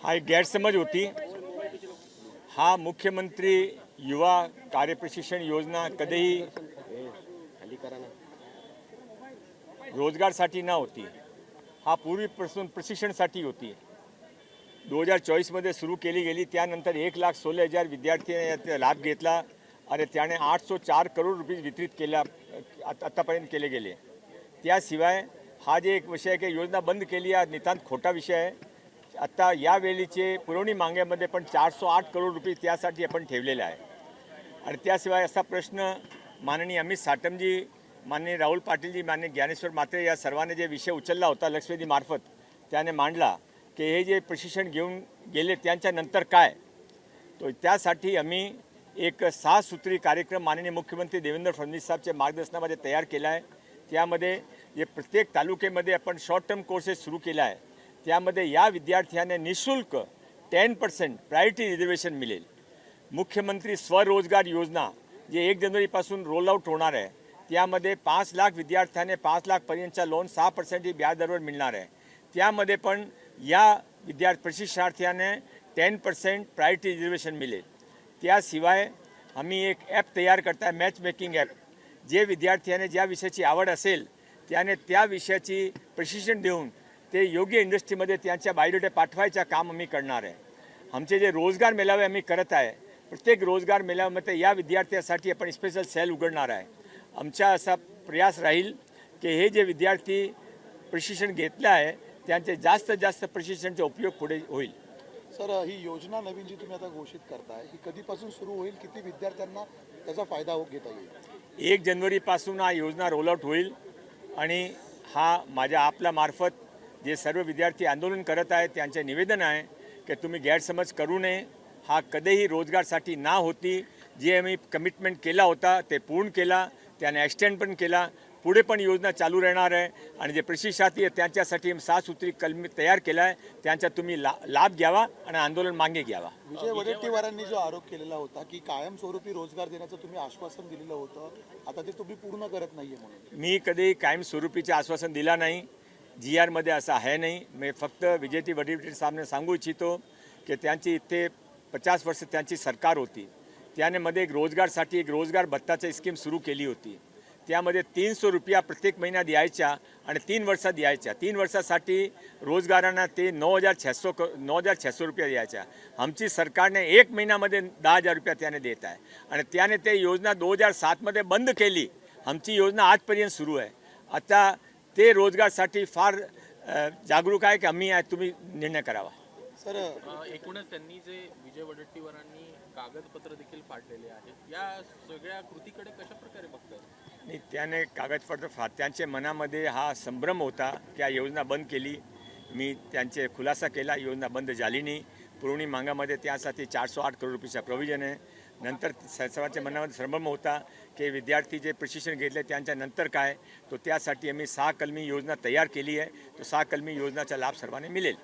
हा एक गैरसमज होती। हा मुख्यमंत्री युवा कार्यप्रशिक्षण योजना कधीही रोजगारसाठी न होती, हा पूर्वीपासून प्रशिक्षणासाठी होती। 2024मध्ये सुरू केली गेली, त्यानंतर 1,16,000 विद्यार्थ्यांनी याचा लाभ घेतला आणि त्याने 804 करोड रुपये वितरित केल्या आतापर्यंत केले गेले। त्याशिवाय हा जे एक विषय आहे की योजना बंद केली, हा नितांत खोटा विषय आहे। आता यावेळीचे पुरवणी मागण्यामध्ये पण 408 करोड रुपये त्यासाठी आपण ठेवलेले आहे। आणि त्याशिवाय असा प्रश्न माननीय अमित साटमजी, माननीय राहुल पाटीलजी, माननीय ज्ञानेश्वर म्हात्रे या सर्वांनी जे विषय उचलला होता लक्षवेधीमार्फत, त्याने मांडला की हे जे प्रशिक्षण घेऊन गेले त्यांच्यानंतर काय, तो त्यासाठी आम्ही एक 6 सूत्री कार्यक्रम माननीय मुख्यमंत्री देवेंद्र फडणवीस साहेबच्या मार्गदर्शनामध्ये तयार केला आहे। त्यामध्ये जे प्रत्येक तालुक्यामध्ये आपण शॉर्ट टर्म कोर्सेस सुरू केला आहे, त्यामध्ये या विद्यार्थ्यांना निःशुल्क 10% प्रायोरिटी रिझर्वेशन मिळेल। मुख्यमंत्री स्वरोजगार योजना जे 1 जानेवारीपासून रोल आउट होणार आहे, त्यामध्ये 5 लाख विद्यार्थ्यांना 5 लाखपर्यंतचा लोन 6% ही व्याज दरावर मिळणार आहे। त्यामध्ये पण या प्रशिक्षणार्थ्यांना 10% प्रायोरिटी रिझर्वेशन मिळेल। त्याशिवाय आम्ही एक ॲप तयार करत आहे, मॅच मेकिंग ॲप। जे विद्यार्थ्याने ज्या विषयाची आवड असेल त्याने त्या विषयाची प्रशिक्षण देऊन ते योग्य इंडस्ट्रीमध्ये त्यांच्या बायोडेटा पाठवायचं काम आम्ही करणार आहे। आमचे जे रोजगार मेळावे आम्ही करत आहे, प्रत्येक रोजगार मेळाव्यामध्ये या विद्यार्थ्यांसाठी आपण स्पेशल सेल उघडणार आहे। आमचा असा प्रयास राहील की हे जे विद्यार्थी प्रशिक्षण घेतलं आहे त्यांचे जास्तीत जास्त प्रशिक्षणाचा उपयोग पुढे होईल। सर, ही योजना नवीन जी तुम्ही आता घोषित करताय, ही कधीपासून सुरू होईल? किती विद्यार्थ्यांना त्याचा फायदा घेता येईल? 1 जानेवारीपासून हा योजना रोलआउट होईल आणि हा माझ्या आपल्या मार्फत जे सर्व विद्यार्थी आंदोलन करत आहेत त्यांचे निवेदन आहे की तुम्ही गैरसमज करू नये। हा कधीही रोजगारसाठी ना होती। जे आम्ही कमिटमेंट केला होता ते पूर्ण केला, त्याने एक्सटेंड पण केला, पुढे पण योजना चालू राहणार आहे। आणि जे प्रशिक्षणार्थी आहेत त्यांच्यासाठी 6 सूत्री कलमी तयार केला आहे, त्यांचा तुम्ही लाभ घ्यावा आणि आंदोलन मागे घ्यावा। विजय वडेट्टीवारांनी जो आरोप केलेला होता की कायमस्वरूपी रोजगार देण्याचं तुम्ही आश्वासन दिलेलं होतं, आता ते तुम्ही पूर्ण करत नाहीये म्हणून। मी कधी कायमस्वरूपीचे आश्वासन दिला नाही, GR मध्ये असं आहे नाही। मी फक्त विजय वडेट्टीवार साहेबांना सांगू इच्छितो की त्यांची इथे 50 वर्ष त्यांची सरकार होती, त्याने मध्ये एक रोजगारसाठी एक रोजगार भत्ताची स्कीम सुरू केली होती। त्यामध्ये 300 रुपया प्रत्येक महिना द्यायच्या आणि 3 वर्षात द्यायच्या। 3 वर्षासाठी रोजगारांना ते 9,600 रुपया द्यायच्या। आमची सरकारने 1 महिन्यामध्ये 10,000 रुपया त्याने देत आहे आणि त्याने ते योजना 2007मध्ये बंद केली। आमची योजना आजपर्यंत सुरू आहे। आता ते रोजगारसाठी फार जागरूक आहे की आम्ही आहे, तुम्ही निर्णय करावा। सर, एकूणच त्यांनी जे विजय वडेट्टीवारांनी कागदपत्र देखील फाडलेले आहेत, या सगळ्या कृतीकडे कशा प्रकारे बघतात? नाही, त्याने कागदपत्र त्यांच्या मनामध्ये हा संभ्रम होता की योजना बंद केली। मी त्यांचे खुलासा केला, योजना बंद झाली नाही। पुरवणी मागामध्ये त्यासाठी 408 करोड रुपयाचा प्रोव्हिजन आहे। नंतर सर्वांच्या मनामध्ये संभ्रम होता की विद्यार्थी जे प्रशिक्षण घेतले त्यांच्यानंतर काय, तो त्यासाठी आम्ही 6 कलमी योजना तयार केली आहे। तो 6 कलमी योजनाचा लाभ सर्वांना मिळेल।